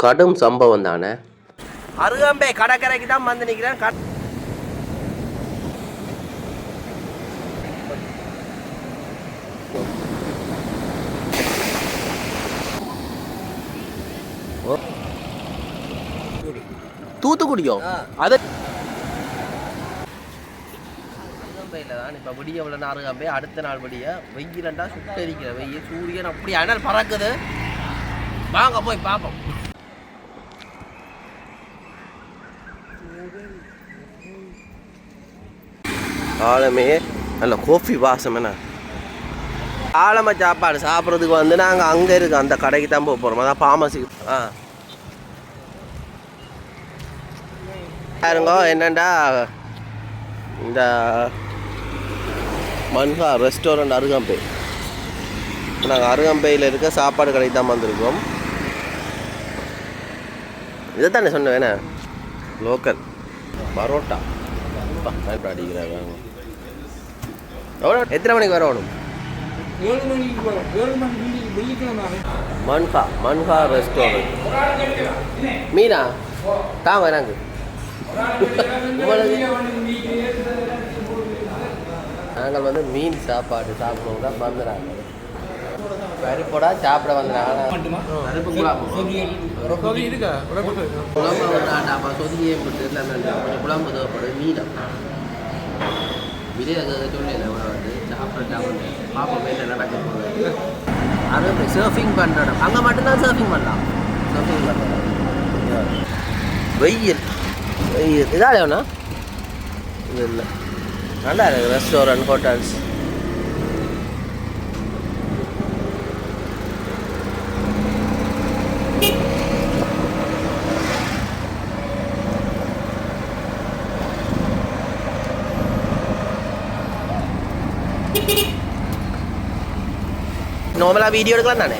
கடும் சம்பவம் தானே. அருகாம்பே கடற்கரைக்கு தான் வந்து நிற்கிறேன். தூத்துக்குடியோ? அது அருகாம்பையில் தான் இப்போ விடிய உள்ள அருகாம்பை. அடுத்த நாள் விடிய வெயிலண்டா சுட்டரிக்கிற வெயில், சூரியன் அப்படி அனல் பறக்குது. வாங்க போய் பார்ப்போம். ஆழமே நல்ல கோஃபி வாசம். என்ன ஆழமை சாப்பாடு சாப்பிட்றதுக்கு வந்து நாங்கள் அங்கே இருக்கோம், அந்த கடைக்கு தான் போக போகிறோம். அதான் ஃபார்மசி. பாருங்க என்னண்டா இந்த மன்ஹா ரெஸ்டாரண்ட் அருகாம்பை. நாங்கள் அருகாம்பையில் இருக்க சாப்பாடு கடைக்கு தான் வந்திருக்கோம். இதை தானே சொன்னேன் என்ன, லோக்கல் பரோட்டா அடிக்கிறாங்க. எவ்வளோ எத்தனை மணிக்கு வரணும்? 7 மணிக்கு போகிறோம். 7 மணிக்கு வெள்ளிக்கிழமை. மன்ஹா ரெஸ்டாரண்ட். மீனா தாங்க நாங்கள் நாங்கள் வந்து மீன் சாப்பாடு சாப்பிடுவோம் தான் வந்துடுறாங்க. பருப்போடா சாப்பிட வந்துடுறாங்க. சொதியே குழம்பு தேவைப்படும். மீனம் இதே சொல்லல வந்து சாப்பிட பாப்போம் என்ன நடக்க போகுது. அது சர்ஃபிங் பண்ணுற அங்கே மட்டும்தான் சர்ஃபிங் பண்ணலாம். சர்ஃபிங் பண்ணுறோம். வெயில் வெயில் இதால் வேணா இது இல்லை. நல்லா இருக்குது ரெஸ்டாரண்ட் ஹோட்டல்ஸ். நார்மலாக வீடியோ எடுக்கலாம் தானே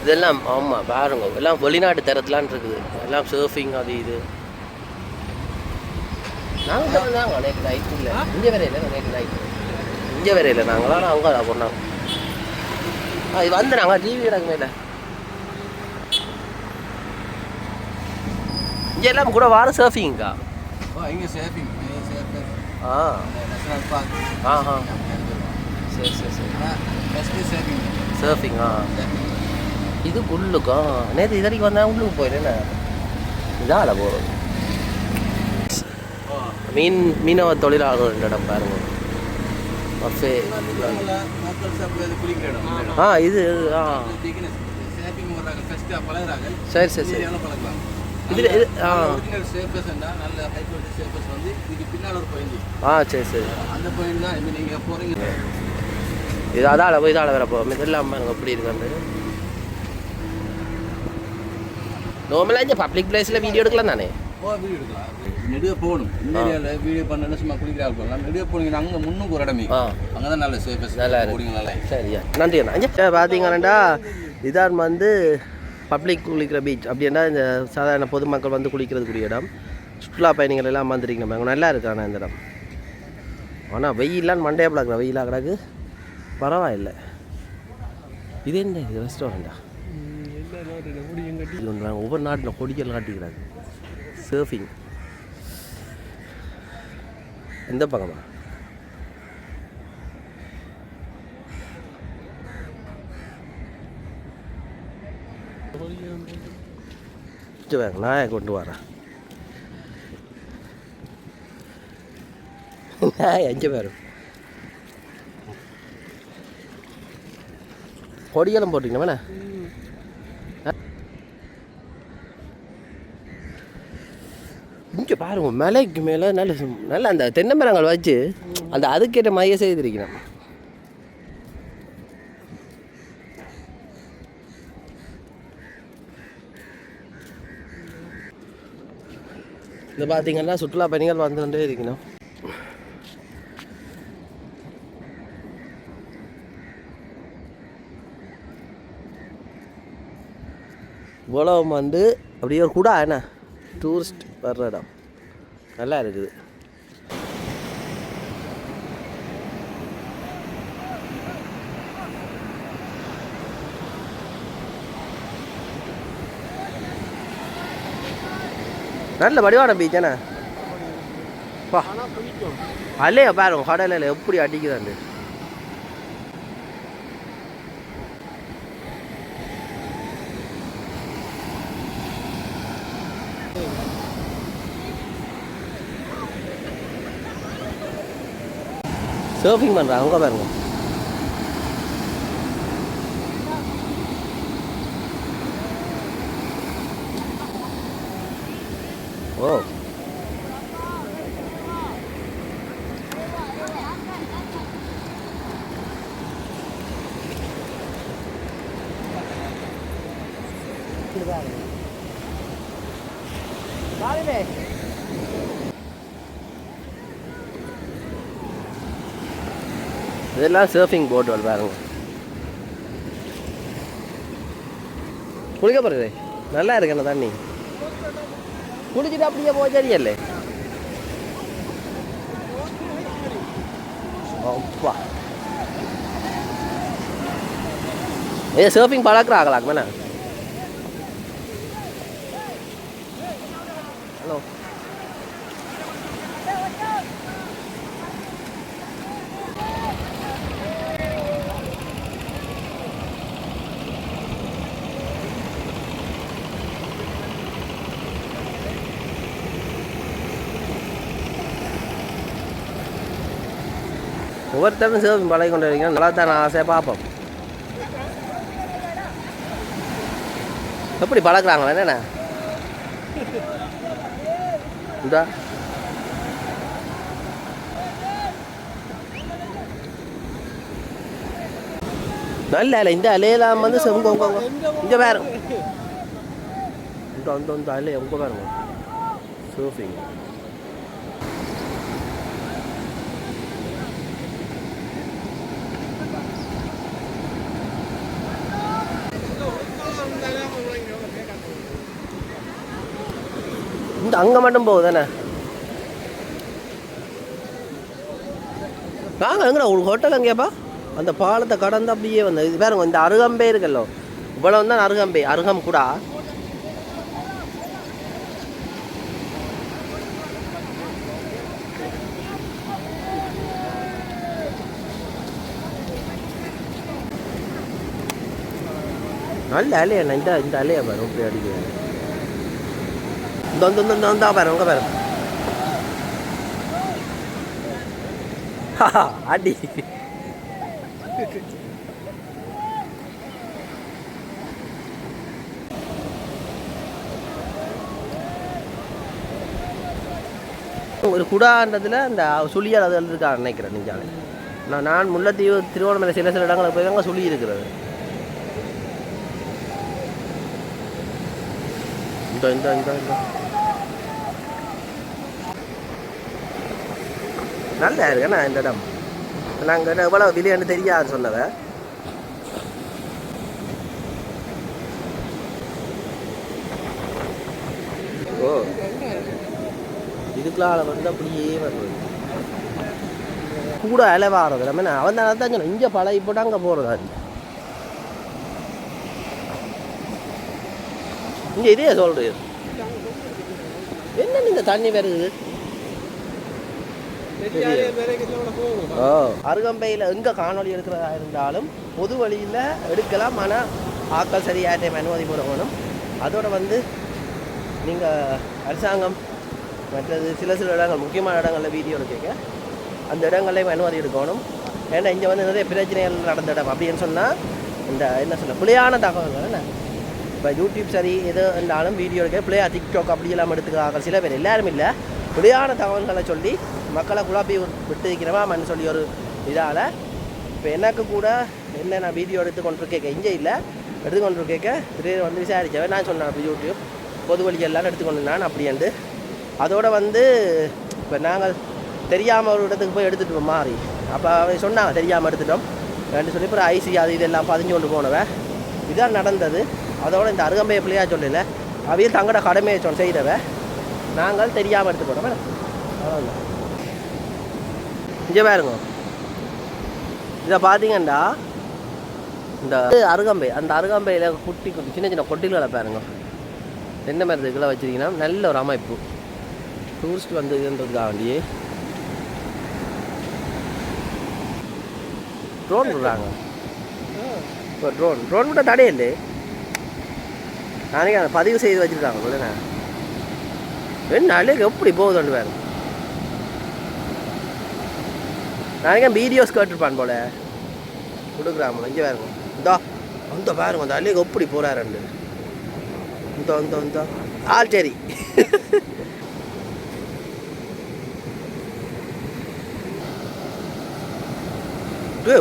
இதெல்லாம்? ஆமாம் பாருங்க, எல்லாம் வெளிநாட்டு தரத்துலான் இருக்குது. எல்லாம் சர்ஃபிங் அது இது. நாங்கள் தாங்க நேற்று நைட் இல்லை, இங்கே வேற இல்லை. நேற்று நைட் இங்கே வேற இல்லை. நாங்களாம் அங்கே தான் போனாங்க. இது வந்து நாங்கள் டிவி கிடக்கு மேலே இங்கே எல்லாம் கூட வார சர்ஃபிங்கா? இங்கே சர்ஃபிங். சரி சரி சரி. சர்ஃபிங்கா இது உள்ளுக்கா? நேற்று இது வரைக்கும் வந்தால் உள்ளுக்கு போயிடுறேண்ணே. இதால் போகிறது மீனவ தொழிலாளர்கள் இடம் பாருங்க. பஃபே. இது சரி சரி சரி. இதில் இது சரி சரி. இது அதால் போய் இதால் வேற போகும். இதெல்லாம் பாருங்க எப்படி இருக்காது. நார்மலாக இந்த பப்ளிக் பிளேஸில் வீடியோ எடுக்கலாம் தானே? வீடியோ எடுக்கலாம். நெடுக போகணும். இந்த ஏரியாவில் வீடியோ பண்ண சும்மா குளிக்கிற ஆள் நெடுக போனீங்கன்னா அங்கே முன்னுக்கு ஒரு இடமே அங்கே தான் நல்ல சேஃபஸ்ட். நல்லா நல்லா. சரியா நன்றி அண்ணா. பார்த்தீங்கன்னா இதான் வந்து பப்ளிக் குளிக்கிற பீச். அப்படின்னா இந்த சாதாரண பொதுமக்கள் வந்து குளிக்கிறதுக்குரிய இடம். சுற்றுலா பயணிகள் எல்லாம் வந்துருக்கீங்க. அங்கே நல்லா இருக்கு. ஆனால் இந்த இடம் ஆனால் வெயிலான்னு மண்டையா பிளாக்குற வெயிலாக கிடக்கு. பரவாயில்லை. இது என்ன இது ரெஸ்டாரண்டா? ஒவ்வொரு நாட்டில் கொடிகள் காட்டிக்கிறாங்க. சர்ஃபிங் எந்த பக்கமா? நாயை கொண்டு வரேன். நாய் 5 பேரும் கொடியெல்லாம் போட்டிங்கன்னா வேணா. இங்கே பாருங்க மலைக்கு மேலே நல்ல நல்ல அந்த தென்னை மரங்கள் வச்சு அந்த அதுக்கேற்ற மைய செய்திருக்கணும். இந்த பார்த்தீங்கன்னா சுற்றுலா பயணிகள் வந்து கொண்டே இருக்கணும். இவ்வளவு வந்து அப்படியே ஒரு கூட என்ன டூரிஸ்ட் வர்ற இடம் நல்லா இருக்குது. நல்ல வடிவான பீச் தானே பா அலையா பாருங்க கடலில் எப்படி அடிக்குதாண்டு சர்ஃபிங் பண்ணுறாங்க அங்கே பாருங்க ஓ இதெல்லாம் சர்ஃபிங் போட்டு பாருங்க குளிக்க போகிறது நல்லா இருக்கு என்ன தண்ணி குளிச்சுட்டு அப்படியே போய் தெரியல அப்பா ஏ சர்ஃபிங் பழக்கிறாங்களா மேலே ஹலோ ஒவ்வொருத்தரும் சர்ஃபிங் பழகி கொண்டு இருக்கீங்க நல்லா தான் நான் ஆசையாக பார்ப்போம் எப்படி பழக்கிறாங்களா என்னண்ணா இந்தா நல்ல அலை இந்த அலையெல்லாம் வந்து செங்கோங்க இங்கே வேறு இந்த அலை எங்கே பாருங்க சர்ஃபிங் இந்த அங்கே மட்டும் போகுதானே வாங்க எங்கடா ஒரு ஹோட்டல் அங்கேப்பா அந்த பாலத்தை கடந்து அப்படியே வந்து இது பாருங்க இந்த அருகம்பே இருக்கல்லோ இவ்வளோ தான் அருகம்பே அருகம் கூட நல்ல அலையா இந்த அலையா பாரு அப்படி அடிக்க இந்த பாரு உங்க பாரு அடி ஒரு குடான்றதுல அந்த சுழியால் அது இருக்கா நினைக்கிறேன் நீங்கள் நான் முல்லைத்தீவு திருவோணமலை சில இடங்களுக்கு போய் தாங்க சுழி இருக்கிறது இந்த நல்லா இருக்குண்ணா இந்த இடம் நாங்கள் எவ்வளோ விலையான்னு தெரியாது சொன்னவ ஓ இதுக்குள்ள வந்து அப்படியே வருது கூட அலைவாகிறது நம்ம அவன் தான் தான் சொன்னேன் இங்கே பழகி போட்டு அங்கே போகிறதா இங்கே இதே சொல்கிறது என்ன இந்த தண்ணி வருது ஓ அருகம்பையில் எங்கே காணொலி எடுக்கிறதா இருந்தாலும் பொது வழியில் எடுக்கலாம். ஆனால் ஆக்கள் சரியாட்டையும் அனுமதி போடணும். அதோடு வந்து நீங்கள் அரசாங்கம் மற்றது சில இடங்கள் முக்கியமான இடங்களில் வீடியோ எடுக்க அந்த இடங்களையும் அனுமதி எடுக்கணும். ஏன்னா இங்கே வந்து நிறைய பிரச்சனைகள் நடந்த இடம் அப்படின்னு சொன்னால் இந்த என்ன சொல்ல பிள்ளையான தகவல்கள் என்ன இப்போ யூடியூப் சரி எது இருந்தாலும் வீடியோ எடுக்க பிள்ளையா டிக்டாக் அப்படியெல்லாம் எடுத்துக்கிறாங்க சில பேர், எல்லாரும் இல்லை. பிள்ளையான தகவல்களை சொல்லி மக்களை குழப்பி விட்டு வைக்கிறவான்னு சொல்லி ஒரு இதால் இப்போ எனக்கு கூட என்ன நான் வீடியோ எடுத்துக்கொண்டிருக்கேன் இங்கே இல்லை எடுத்துக்கொண்டிருக்கேன் திடீர்னு வந்து விசாரித்தவன் நான் சொன்னேன் அப்படி யூடியூப் பொது வழி எல்லாம் எடுத்துக்கொண்டு நான் அப்படின்ட்டு அதோடு வந்து இப்போ நாங்கள் தெரியாமல் ஒரு இடத்துக்கு போய் எடுத்துகிட்டு மாறி அப்போ அவன் சொன்னாங்க தெரியாமல் எடுத்துட்டோம் ரெண்டு சொல்லி அப்புறம் ஐசி அது இதெல்லாம் பதிஞ்சு கொண்டு போனவன் இதான் நடந்தது. அதோடு இந்த அருகம்பையை பிள்ளையா சொல்லலை அவையில் தங்களோட கடமையை செய்தவன் நாங்கள் தெரியாமல் எடுத்துக்கணும். இங்கே பாருங்க இதை பார்த்தீங்கன்னா இந்த அருகம்பை அந்த அருகம்பையில் குட்டி குட்டி சின்ன சின்ன கொட்டில்களை பாருங்க என்ன மாதிரி இதுக்கெல்லாம் வச்சுருக்கீங்கன்னா நல்ல ஒரு அமைப்பு. டூரிஸ்ட் வந்ததுன்றதுக்காக வேண்டியே ட்ரோன் விடுறாங்க. இப்போ ட்ரோன் விட்ட தடையில்லை. நாளைக்கு அதை பதிவு செய்து வச்சுருக்காங்க இல்லைண்ணா. என்ன அழகு எப்படி போகுதுன்னு வேறு. நாளைக்கு வீடியோஸ் கேட்டுருப்பான் போல கொடுக்குறாமல. இங்கே வேறுங்க இந்தா அந்த பாருங்க அந்த அழகு எப்படி போகிறாருண்டு. இந்த ஆள் சரி.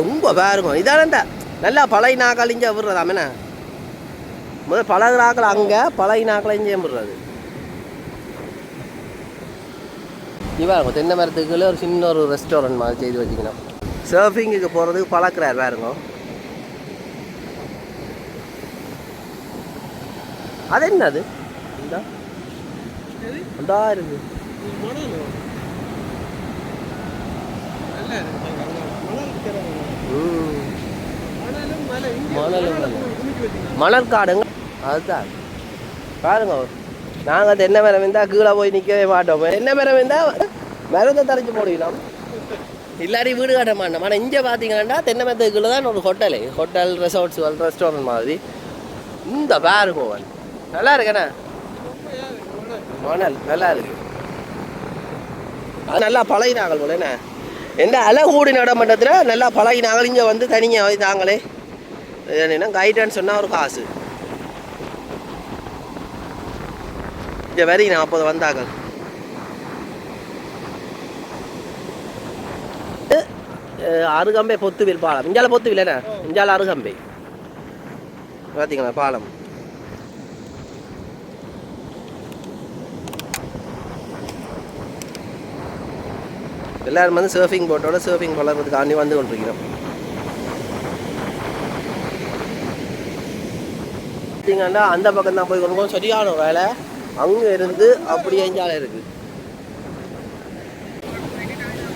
ரொம்ப பாருங்க இதானண்டா நல்லா பழைய நாக்கள் இங்கே விடுறதாமண்ணா. முதல் பழகு நாக்கள் அங்கே பழைய நாக்களை இங்கே விடுறது. இவாருங்க தென்னை மரத்துக்குள்ளே ஒரு சின்ன ஒரு ரெஸ்டாரண்ட் மாதிரி செய்து வச்சுக்கணும். சர்ஃபிங்குக்கு போகிறதுக்கு பழக்கிறார் பாருங்க. அது என்னது இந்தா இருக்கு மணற்காடுங்க. அதுதான் பாருங்க. நாங்கள் தென்னை மரம் இருந்தால் கீழே போய் நிற்கவே மாட்டோம். தென்னை மரம் இருந்தால் மரத்தை தரைச்சி போடுவீங்களா இல்லாட்டி வீடு காட்ட மாட்டோம். ஆனால் இங்கே பார்த்தீங்கன்னா தென்னை மரத்துக்கு கீழே தான் ஒரு ஹோட்டல் ரெசார்ட்ஸ் ரெஸ்டாரண்ட் மாதிரி. இந்த பாருங்க நல்லா இருக்கண்ணா. மணல் நல்லா இருக்கு. அது நல்லா பழகினாங்கள் போல என்ன. எந்த அலை கூடி நடமட்டத்தில் நல்லா பழகினாங்கள். இங்கே வந்து தனியாக தாங்களே என்ன கைடன்ஸ் சொன்னால் ஒரு காசு. இங்கே வரீங்க அப்போது வந்தாங்க. அருகம்பை பொத்துவில் பாலம். இஞ்சால பொத்துவில் என்ன இஞ்சால அருகம்பை பார்த்தீங்களா பாலம். எல்லாரும் வந்து சர்ஃபிங் போட்டோட சர்ஃபிங் வளர்றதுக்காண்டி வந்து கொண்டிருக்கிறோம். பார்த்தீங்கன்னா அந்த பக்கம் தான் போய் கொண்டு சரியான வேலை. அங்கே இருந்து அப்படியே எஞ்சால இருக்குது.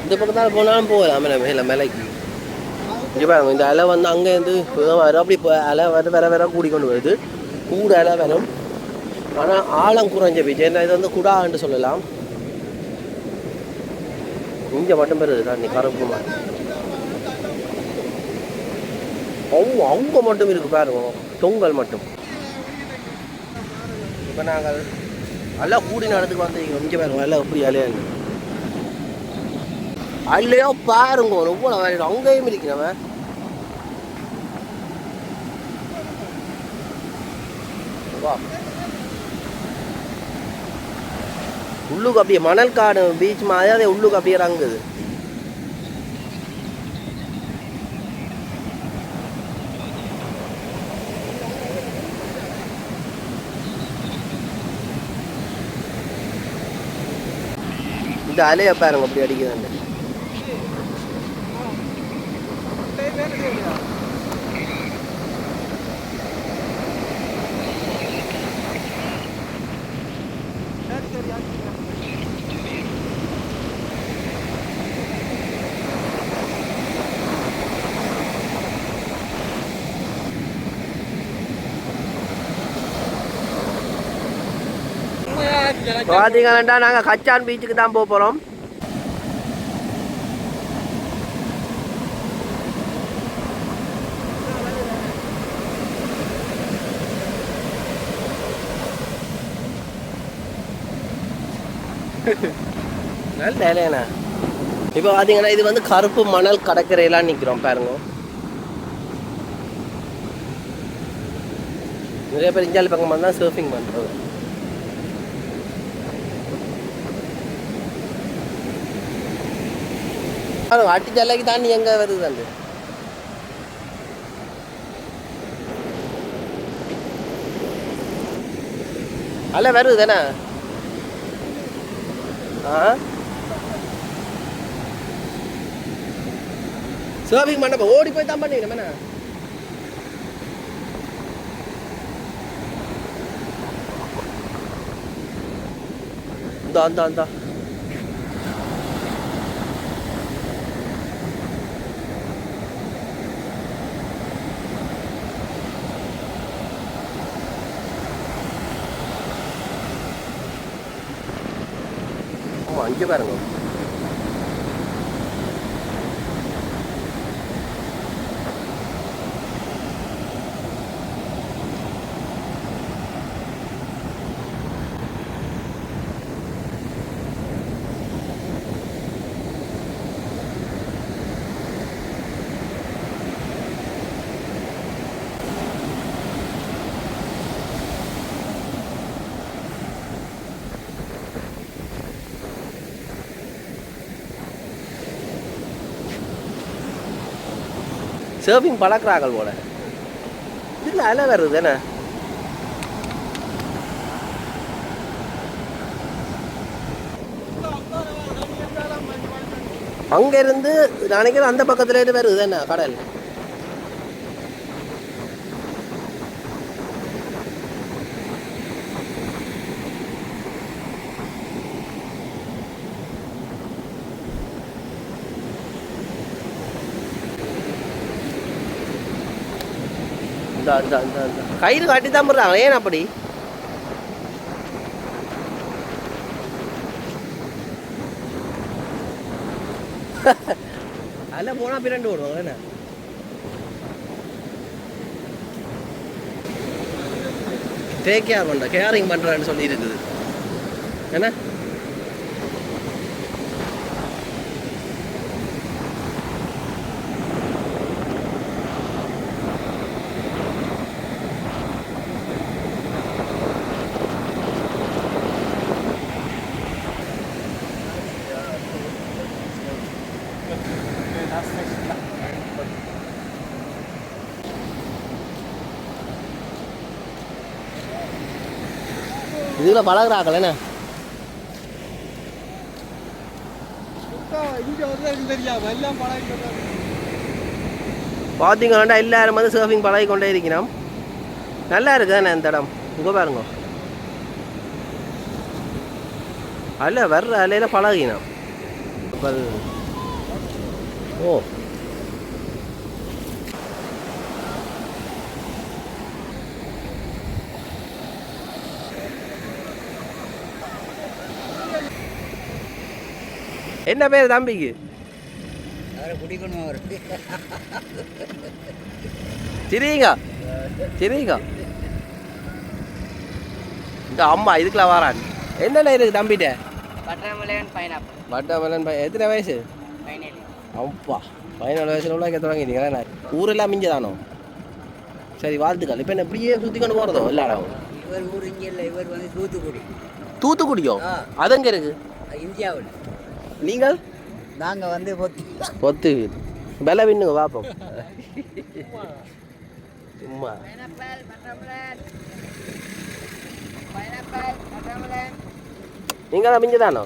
இந்த பக்கம் தான் போனாலும் போகலாம் மேலே மேலைக்கு. இங்கே பாருங்க இந்த அலை வந்து அங்கேருந்து வரும். அப்படி அலை வேற கூடி கொண்டு வருது. கூட அலை வரும். ஆனால் ஆழம் குறைஞ்ச போயிடுச்சு. ஏன்னா இது வந்து குடான்னு சொல்லலாம். இங்கே மட்டும் பெருது தண்ணி கருப்பு மாதிரி. அவங்க மட்டும் இருக்கு பாருங்க தொங்கல் மட்டும். இப்போ நாங்கள் எல்லாம் கூடி நடத்துக்கு வந்து இங்கே பாருங்க எல்லாம் எப்படி அலையா இருக்கு. அல்லையோ பாருங்க ரொம்ப வேலையிடும். அங்கேயும் இருக்கிறவன் உள்ளுக்கு அப்படியே மணல் காடு பீச் மாதிரி அதே உள்ளுக்கு அப்படியே இறங்குது. இந்த அலைய பாருங்க அப்படி அடிக்குது. பார்த்தீங்கன்னா நாங்கள் கச்சான் பீச்சுக்கு தான் போக போகிறோம். நல்ல வேலையாண்ணா. இப்போ பார்த்தீங்கன்னா இது வந்து கருப்பு மணல் கடற்கரையெல்லாம் நிற்கிறோம் பாருங்க. நிறைய பேர் இஞ்சாலி பக்கம் தான் சர்ஃபிங் பண்ணுறது. அட்டி ஜல்லைக்கு தாண்டி எங்கே வருது அந்த அல்ல வருது தானே. சர்விங் பண்ண ஓடி போய் தான் பண்ணிக்கிறேன். அந்த அந்த அங்கே பாருங்க. சர்ஃபிங் பழக்கிறார்கள் போல. இதில் அலை வருது என்ன? அங்கேருந்து நினைக்கிறேன் அந்த பக்கத்துலேருந்து வருது என்ன கடல். கயிறு காட்டி தான் போடுறாங்க. ஏன் அப்படி? அதில் போனால் பிறண்டு விடுவாங்க என்ன? டேக் கேர் பண்ணுற கேரிங் பண்ணுறான்னு சொல்லி இருக்குது என்ன? இதில் பழகிறாக்கள் என்ன? பார்த்தீங்கன்னா எல்லாரும் வந்து சர்ஃபிங் பழகி கொண்டே இருக்கிறோம். நல்லா இருக்குது தானே இந்த இடம். இங்கே பாருங்க, அல்ல வர்ற அலையில் பழகினோம். ஓ என்ன பேர் தம்பிக்கு? சரிங்க சரிங்க. இந்த அம்மா இதுக்குள்ள வரான். என்னென்ன இருக்கு தம்பிட்ட? பட்டர்மெலன் எத்தனை வயசு? அப்பா 17 வயசுல உள்ள தொடங்கிட்டீங்களா? ஊரெல்லாம் மிஞ்சதானோ? சரி வாழ்த்துக்கள். இப்போ என்ன இப்படியே சுற்றி கொண்டு போகிறதோ எல்லாரும்? இவர் ஊர் இங்கே இல்லை, இவர் வந்து தூத்துக்குடி. தூத்துக்குடியோ? அது எங்கே இருக்கு? இந்தியாவில். நீங்கள்? நாங்கள் வந்து பொத்து விலை விண்ணுங்க பார்ப்போம். சும்மா நீங்களும் மிஞ்சதானோ?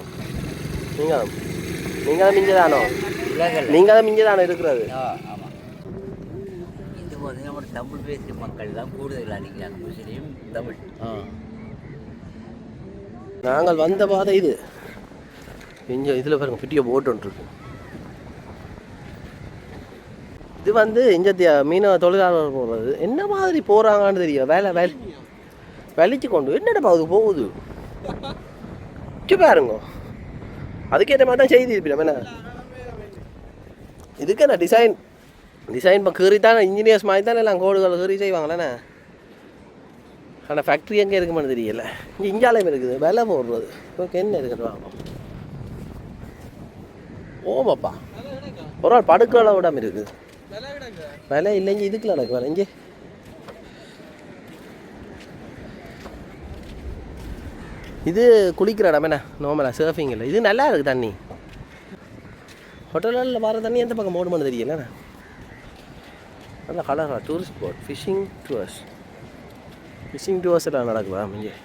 நீங்களும் மிஞ்சதானோ? நீங்களும் மிஞ்சதானோ இருக்கிறது? ஆமாம். இது வந்து நம்ம தமிழ் பேசுகிற மக்கள் தான் கூடுதல் அடிக்கிறாங்க. முஸ்லீம் தமிழ். நாங்கள் வந்த பாதை இது. இங்கே இதில் பாருங்க பெரிய போட் ஒன்று இருக்கு. இது வந்து இங்கே மீனவ தொழிலாளர் போகிறது. என்ன மாதிரி போகிறாங்கன்னு தெரியும். வெளிச்சு கொண்டு என்னடா போகுது பாருங்க. அதுக்கேற்ற மாதிரி தான் செய்தி இருப்பேன். என்ன இதுக்கு என்ன டிசைன் இப்போ கீறி தானே இன்ஜினியர்ஸ் மாதிரி தானே எல்லாம் கோடுகள் கீறி செய்வாங்களேண்ணே. ஆனால் ஃபேக்ட்ரி எங்கே இருக்குமான்னு தெரியல. இங்கே இஞ்சாலையும் இருக்குது. விலை போடுறது ஓகே. என்ன இருக்குது வாங்க. ஓமாப்பா ஒரு நாள் படுக்கிற இடம் இருக்குது. விலை இல்லைங்க. இதுக்குள்ள எனக்கு வேலை இங்கே இது குளிக்கிற இடம் என்ன நார்மலாக சர்ஃபிங் இல்லை. இது நல்லா இருக்குது தண்ணி. ஹோட்டலில் வர தண்ணி எந்த பக்கம் ஓடுமான்னு தெரியல. நல்லா கலராக டூரிஸ்ட் ஸ்பாட். ஃபிஷிங் டூர்ஸ் எல்லாம் நடக்குதா இங்கே?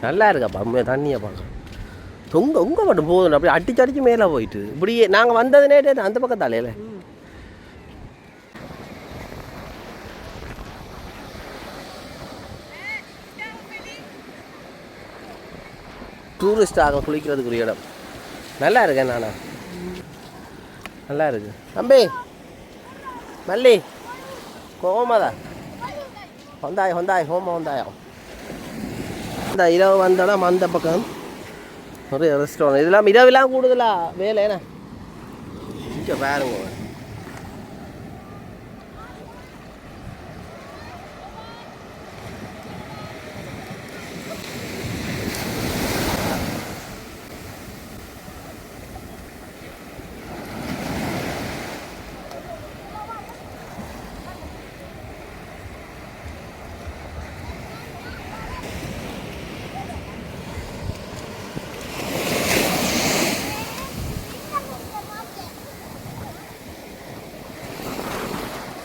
நல்லா இருக்காப்பா தண்ணியை பார்க்க. உங்க மட்டும் போதும் அப்படியே அடிச்சு மேலே போயிட்டு இப்படியே நாங்கள் வந்ததுனே அந்த பக்கத்தாலேல டூரிஸ்டாக குளிக்கிறதுக்குரிய இடம். நல்லா இருக்கேன் நானா. நல்லா இருக்கு தம்பி மல்லி கோமாதா ஹொந்தாய் ஹொந்தாய் ஹோம ஹொந்தாயம் இந்த இரவு வந்தோன்னா அந்த பக்கம் ஒரு ரெஸ்டாரண்ட் இதெல்லாம் இரவுலாம் கூடுதலா வேலை என்ன இங்கே பாருங்க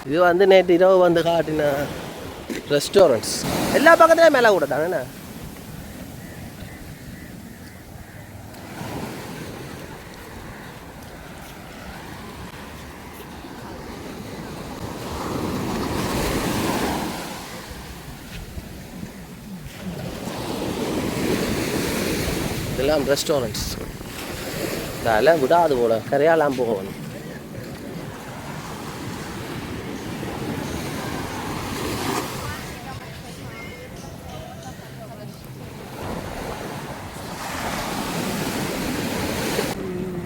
இது வந்து நேற்று இரவு வந்து காட்டின ரெஸ்டாரண்ட்ஸ் எல்லா பக்கத்துலேயும் மேலே கூட தானே இதெல்லாம் ரெஸ்டாரண்ட்ஸ் அதெல்லாம் விடாது போல கரையாலாம் போகணும்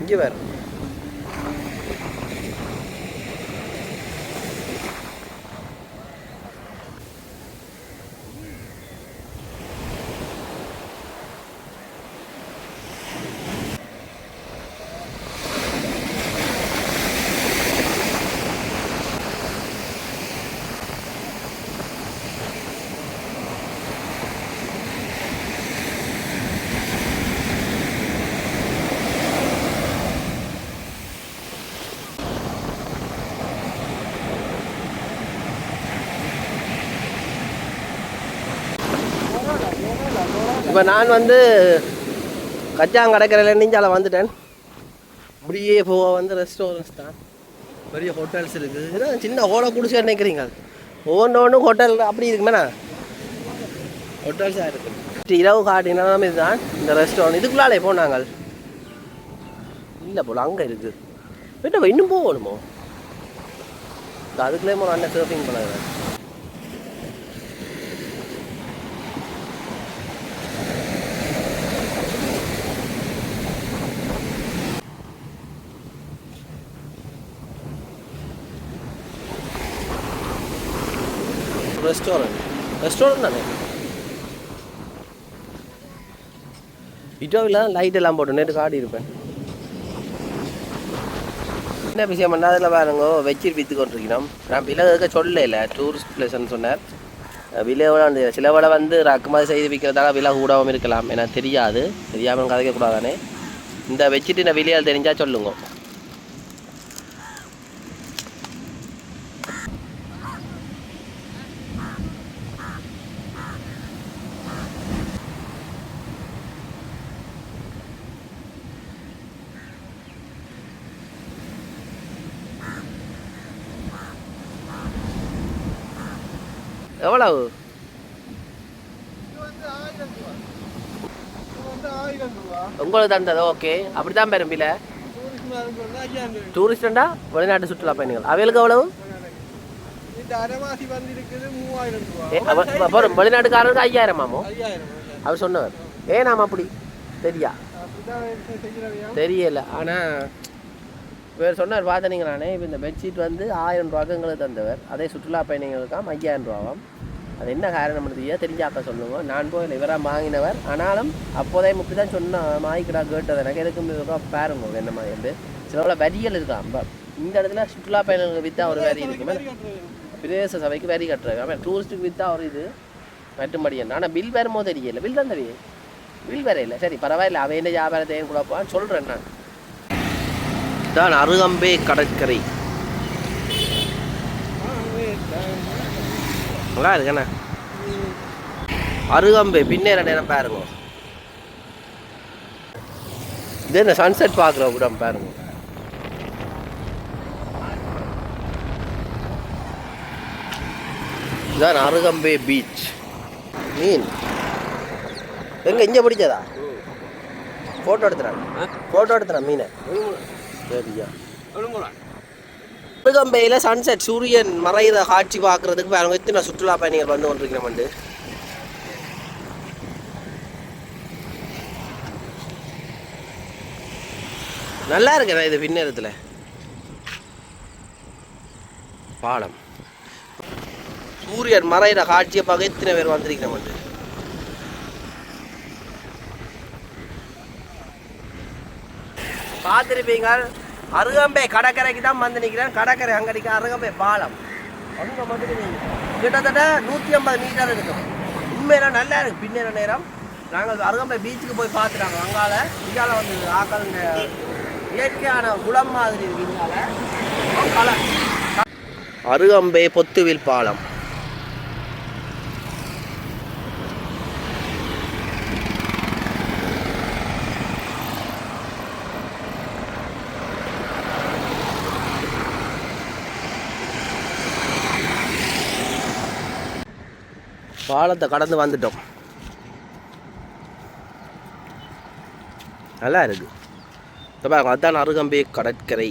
இங்கே வேறு இப்போ நான் வந்து கச்சாங்கடற்கரையில் நீஞ்சால வந்துட்டேன் இப்படியே போக வந்து ரெஸ்டாரண்ட்ஸ் தான் பெரிய ஹோட்டல்ஸ் இருக்குது இதெல்லாம் சின்ன ஹோலை குடிச்சு நினைக்கிறீங்க ஒவ்வொன்று ஹோட்டல் அப்படி இருக்குமேண்ணா ஹோட்டல்ஸாக இருக்குது இரவு காட்டினா இதுதான் இந்த ரெஸ்டாரண்ட் இதுக்குள்ளாலே போனாங்க இல்லை போல அங்கே இருக்குது என்ன இன்னும் போகணுமோ அதுக்குள்ளே ஒரு அண்ணன் சர்ஃபிங் பண்ணாங்க ரெஸ்டாரண்ட் தானே இட்டோவில் லைட் எல்லாம் போட்டு நேற்று காடி இருப்பேன் என்ன விஷயம் பண்ணால் அதில் பாருங்க வச்சு விற்று கொண்டிருக்கணும் நான் விலை சொல்லலை டூரிஸ்ட் பிளேஸ்ன்னு சொன்னார் விலை எவ்வளோ சில விலை வந்து ரக்குமதி செய்து விற்கிறதால விலை கூடவும் இருக்கலாம் எனக்கு தெரியாது தெரியாமல் கதைக்கக்கூடாதானே இந்த வச்சுட்டு இந்த விலையால் தெரிஞ்சால் சொல்லுங்க எவ்வளவு உங்களுக்கு தந்தது ஓகே அப்படித்தான் பெரும்பில டூரிஸ்டா வெளிநாட்டு சுற்றுலா பயணிகள் அவைகளுக்கு எவ்வளவு வெளிநாட்டுக்காரருக்கு 5000 அவர் சொன்னவர் ஏன் அப்படி தெரியா தெரியல ஆனால் வேறு சொன்னார் பார்த்தீங்களானே இப்போ இந்த பெட்ஷீட் வந்து 1000 ரூபாய்க்கு எங்களுக்கு தந்தவர் அதே சுற்றுலா பயணிகளுக்காம் 5000 ரூபாவாம் அது என்ன காரணம் தெரிஞ்சாக்க சொல்லுவோம் நான் போய் இவராக வாங்கினவர் ஆனாலும் அப்போதே இப்படி தான் சொன்ன மாய்க்கடா கேட்டது எனக்கு எதுக்கு பாருங்க என்ன மாதிரி வந்து சில வரிகள் இருக்கான் இந்த இடத்துல சுற்றுலா பயணிகளுக்கு விற்றா ஒரு வரி இருக்குமே பிரதேச சபைக்கு வரி கட்டுறாங்க ஆமாம் டூரிஸ்ட்டுக்கு விற்றா ஒரு இது மட்டும்படி என்ன ஆனால் பில் வருமோ தெரியல பில் தான் தெரியும் பில் வேற இல்லை சரி பரவாயில்ல அவன் என்ன வியாபாரத்தையும் கொடுப்பான்னு சொல்கிறேன் நான் தான் அருகம்பே கடற்கரை நல்லா இருக்குண்ணா அருகம்பே பின்னேற நேரம் பாருங்க இது என்ன சன்செட் பார்க்குற கூட பாருங்க இதுதான் அருகம்பே பீச் மீன் எங்கே இங்கே பிடிச்சதா ஃபோட்டோ எடுத்துறான் மீனை சரியா அருகம்பையில் சன்செட் சூரியன் மறைகிற காட்சி பார்க்குறதுக்கு பாருங்க எத்தனை சுற்றுலா பயணிகள் வந்து கொண்டிருக்கிறோம். நல்லா இருக்குண்ணா இது பின்னேரத்தில் பாலம் சூரியன் மறைகிற காட்சியை பார்க்க எத்தனை பேர் வந்திருக்கிறோம். பார்த்துருப்பீங்க அருகம்பை கடற்கரைக்கு தான் வந்து நிற்கிறேன். கடற்கரை அங்கடிக்க அருகம்பை பாலம் அங்கே வந்துட்டு கிட்டத்தட்ட 150 மீட்டர் இருக்கும். உண்மையில நல்லா இருக்குது. பின்னேற நேரம் நாங்கள் அருகம்பை பீச்சுக்கு போய் பார்த்துட்டாங்க. அங்கால இங்கால வந்து ஆக்கள் இயற்கையான குளம் மாதிரி இங்கால அருகம்பை பொத்துவில் பாலம். பாலத்தை கடந்து வந்துட்டோம். நல்லா இருக்கு. அதுதான் அருகம்பை கடற்கரை.